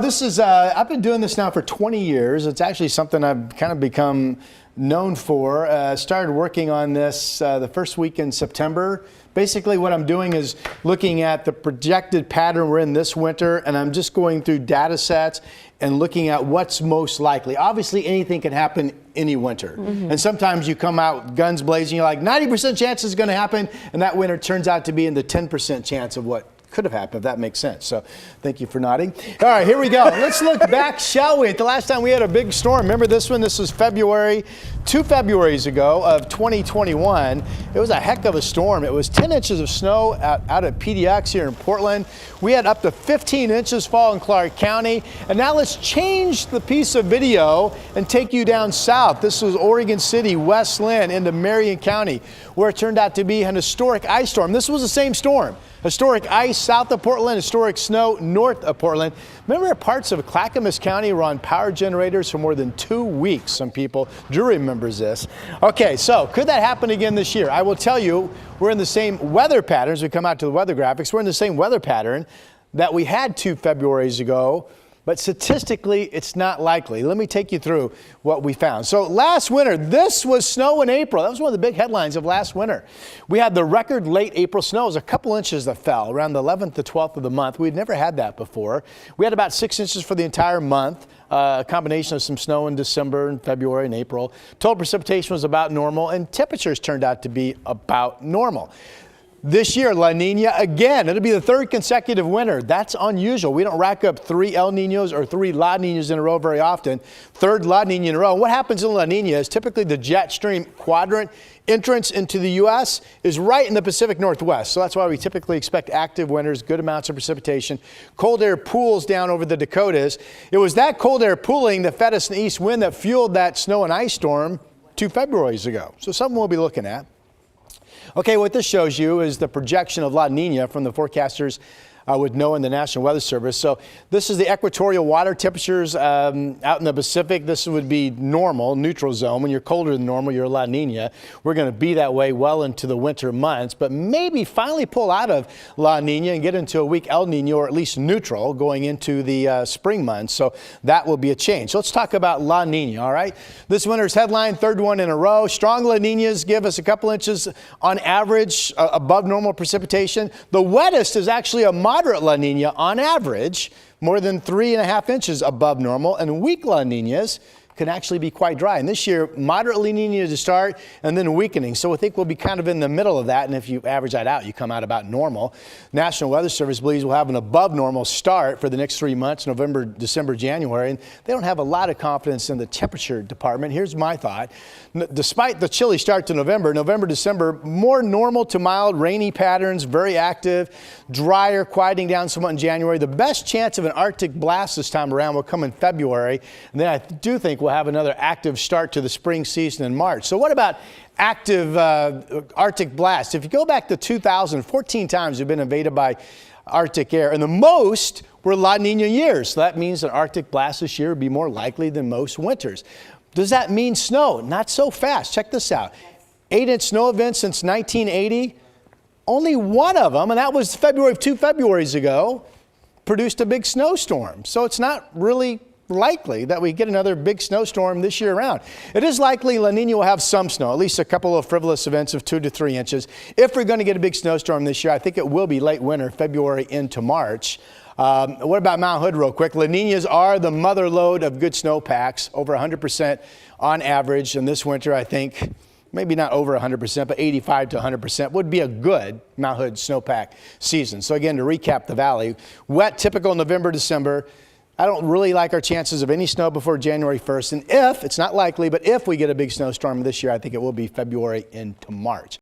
This is, I've been doing this now for 20 years. It's actually something I've kind of become known for. Started working on this the first week in September. Basically what I'm doing is looking at the projected pattern we're in this winter, and I'm just going through data sets and looking at what's most likely. Obviously anything can happen any winter. And sometimes you come out guns blazing, you're like 90% chance is going to happen, and that winter turns out to be in the 10% chance of what could have happened, if that makes sense. So thank you for nodding. All right, here we go. Let's look back, shall we? At the last time we had a big storm. Remember this one? This was February, 2 Februarys ago of 2021. It was a heck of a storm. It was 10 inches of snow out at PDX here in Portland. We had up to 15 inches fall in Clark County. And now let's change the piece of video and take you down south. This was Oregon City, West Linn, into Marion County, where it turned out to be an historic ice storm. This was the same storm. Historic ice south of Portland, historic snow north of Portland. Remember, parts of Clackamas County were on power generators for more than 2 weeks. Some people, Drew remembers this. Okay, so could that happen again this year? I will tell you, we're in the same weather patterns. We come out to the weather graphics. We're in the same weather pattern that we had 2 Februarys ago. But statistically, it's not likely. Let me take you through what we found. So last winter, this was snow in April. That was one of the big headlines of last winter. We had the record late April snow. It was a couple inches that fell around the 11th to 12th of the month. We'd never had that before. We had about 6 inches for the entire month, a combination of some snow in December and February and April. Total precipitation was about normal, and temperatures turned out to be about normal. This year, La Nina again. It'll be the 3rd consecutive winter. That's unusual. We don't rack up 3 El Niños or 3 La Niñas in a row very often. 3rd La Nina in a row. And what happens in La Nina is typically the jet stream quadrant entrance into the U.S. is right in the Pacific Northwest. So that's why we typically expect active winters, good amounts of precipitation. Cold air pools down over the Dakotas. It was that cold air pooling that fed us an east wind that fueled that snow and ice storm 2 Februarys ago. So something we'll be looking at. Okay, what this shows you is the projection of La Nina from the forecasters with NOAA and the National Weather Service. So this is the equatorial water temperatures out in the Pacific. This would be normal, neutral zone. When you're colder than normal, you're La Nina. We're going to be that way well into the winter months, but maybe finally pull out of La Nina and get into a weak El Nino, or at least neutral, going into the spring months. So that will be a change. So let's talk about La Nina, all right? This winter's headline, 3rd one in a row. Strong La Ninas give us a couple inches on average above normal precipitation. The wettest is actually a moderate La Nina on average, more than 3.5 inches above normal, and weak La Ninas can actually be quite dry. And this year, moderate La Nina to start and then weakening. So I think we'll be kind of in the middle of that. And if you average that out, you come out about normal. National Weather Service believes we'll have an above normal start for the next 3 months, November, December, January. And they don't have a lot of confidence in the temperature department. Here's my thought. Despite the chilly start to November, December, more normal to mild rainy patterns, very active, drier, quieting down somewhat in January. The best chance of an Arctic blast this time around will come in February. And then I do think we'll have another active start to the spring season in March. So what about active Arctic blasts? If you go back to 2000, 14 times we've been invaded by Arctic air, and the most were La Nina years. So that means an Arctic blast this year would be more likely than most winters. Does that mean snow? Not so fast. Check this out. 8-inch snow events since 1980. Only one of them, and that was February of 2 Februarys ago, produced a big snowstorm. So it's not really likely that we get another big snowstorm this year around. It is likely La Nina will have some snow, at least a couple of frivolous events of 2 to 3 inches. If we're going to get a big snowstorm this year, I think it will be late winter, February into March. What about Mount Hood real quick? La Ninas are the mother lode of good snowpacks, over 100% on average. And this winter, I think, maybe not over 100%, but 85 to 100% would be a good Mount Hood snowpack season. So again, to recap the valley, wet, typical November, December. I don't really like our chances of any snow before January 1st. And if, it's not likely, but if we get a big snowstorm this year, I think it will be February into March.